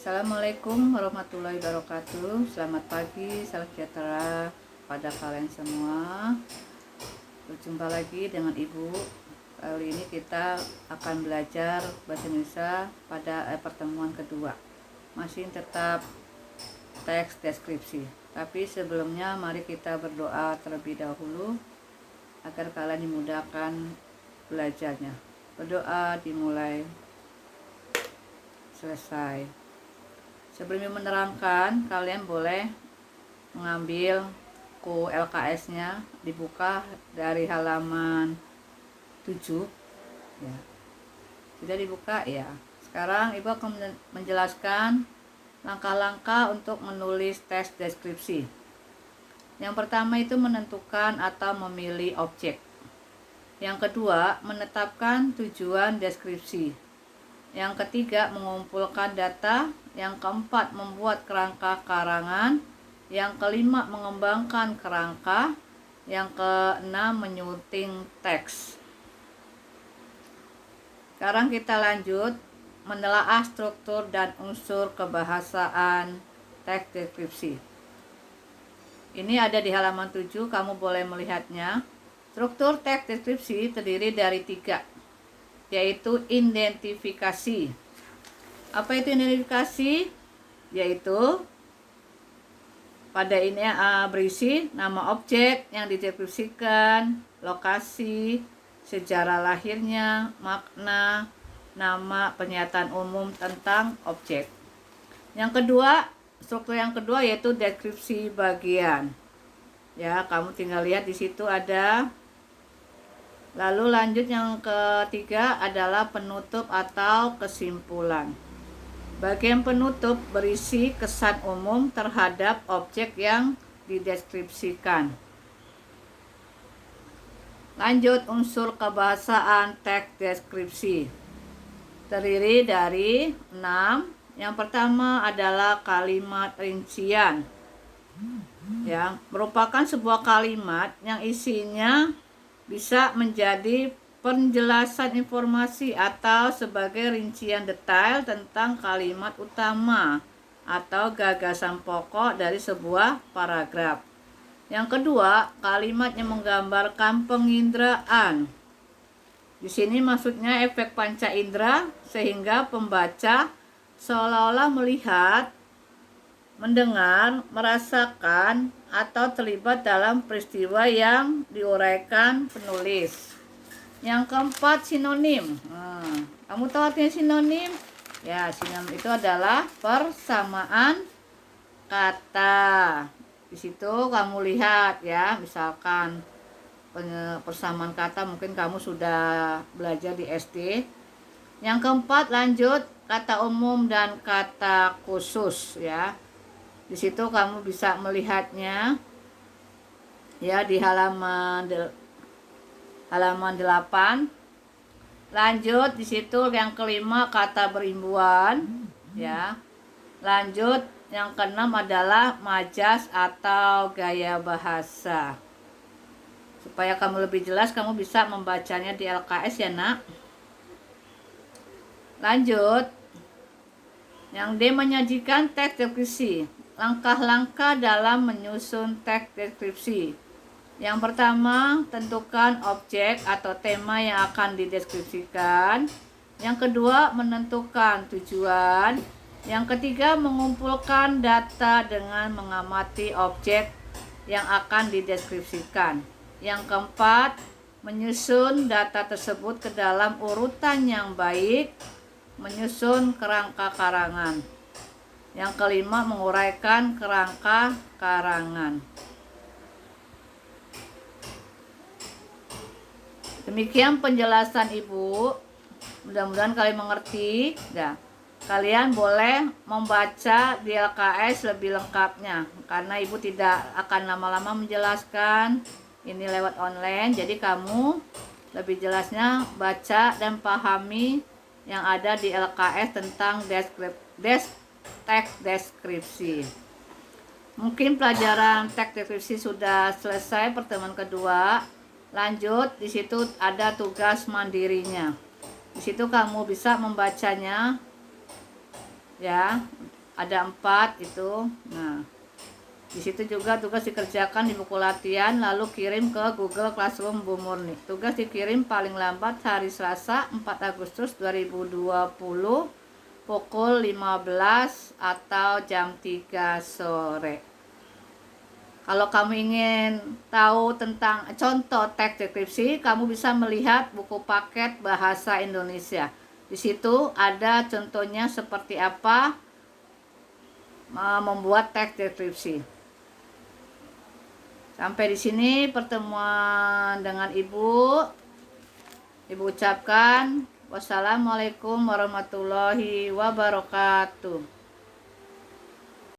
Assalamualaikum warahmatullahi wabarakatuh. Selamat pagi, salam sejahtera pada kalian semua. Berjumpa lagi dengan Ibu. Kali ini kita akan belajar bahasa Indonesia pada pertemuan kedua. Masih tetap teks deskripsi. Tapi sebelumnya mari kita berdoa terlebih dahulu agar kalian dimudahkan belajarnya. Berdoa dimulai selesai. Sebelum menerangkan, kalian boleh mengambil buku LKS-nya, dibuka dari halaman 7 ya. Sudah dibuka ya. Sekarang Ibu akan menjelaskan langkah-langkah untuk menulis teks deskripsi. Yang pertama itu menentukan atau memilih objek. Yang kedua, menetapkan tujuan deskripsi. Yang ketiga, mengumpulkan data. Yang keempat, membuat kerangka karangan. Yang kelima, mengembangkan kerangka. Yang keenam, menyunting teks. Sekarang kita lanjut menelaah struktur dan unsur kebahasaan teks deskripsi. Ini ada di halaman 7, kamu boleh melihatnya. Struktur teks deskripsi terdiri dari 3, yaitu identifikasi. Apa itu identifikasi? Yaitu pada ini berisi nama objek yang dideskripsikan, lokasi, sejarah lahirnya, makna, nama, pernyataan umum tentang objek. Yang kedua, struktur yang kedua yaitu deskripsi bagian. Ya, kamu tinggal lihat di situ ada. Lalu lanjut yang ketiga adalah penutup atau kesimpulan. Bagian penutup berisi kesan umum terhadap objek yang dideskripsikan. Lanjut unsur kebahasaan teks deskripsi. Terdiri dari 6. Yang pertama adalah kalimat rincian. Ya, merupakan sebuah kalimat yang isinya bisa menjadi penjelasan informasi atau sebagai rincian detail tentang kalimat utama atau gagasan pokok dari sebuah paragraf. Yang kedua, kalimat yang menggambarkan penginderaan. Di sini maksudnya efek panca indera sehingga pembaca seolah-olah melihat, mendengar, merasakan, atau terlibat dalam peristiwa yang diuraikan penulis. Yang keempat, sinonim. Kamu tahu artinya sinonim? Ya, sinonim itu adalah persamaan kata. Di situ kamu lihat ya, misalkan persamaan kata mungkin kamu sudah belajar di SD. Yang keempat, lanjut kata umum dan kata khusus ya. Di situ kamu bisa melihatnya ya di halaman 8. Lanjut di situ yang kelima kata berimbuan ya. Lanjut yang keenam adalah majas atau gaya bahasa. Supaya kamu lebih jelas, kamu bisa membacanya di LKS ya nak. Lanjut yang D, menyajikan teks deskripsi. Langkah-langkah dalam menyusun teks deskripsi. Yang pertama, tentukan objek atau tema yang akan dideskripsikan. Yang kedua, menentukan tujuan. Yang ketiga, mengumpulkan data dengan mengamati objek yang akan dideskripsikan. Yang keempat, menyusun data tersebut ke dalam urutan yang baik, menyusun kerangka karangan. Yang kelima, menguraikan kerangka karangan. Demikian penjelasan Ibu. Mudah-mudahan kalian mengerti. Ya, kalian boleh membaca di LKS lebih lengkapnya. Karena Ibu tidak akan lama-lama menjelaskan. Ini lewat online. Jadi kamu lebih jelasnya baca dan pahami yang ada di LKS tentang teks deskripsi. Mungkin pelajaran teks deskripsi sudah selesai pertemuan kedua. Lanjut, di situ ada tugas mandirinya. Di situ kamu bisa membacanya ya. ada 4 itu. Nah, di situ juga tugas dikerjakan di buku latihan, lalu kirim ke Google Classroom Bu Murni. Tugas dikirim paling lambat hari Selasa 4 Agustus 2020 pukul 15 atau jam 3 sore. Kalau kamu ingin tahu tentang contoh teks deskripsi, kamu bisa melihat buku paket bahasa Indonesia. Di situ ada contohnya seperti apa membuat teks deskripsi. Sampai di sini pertemuan dengan Ibu. Ibu ucapkan wassalamualaikum warahmatullahi wabarakatuh.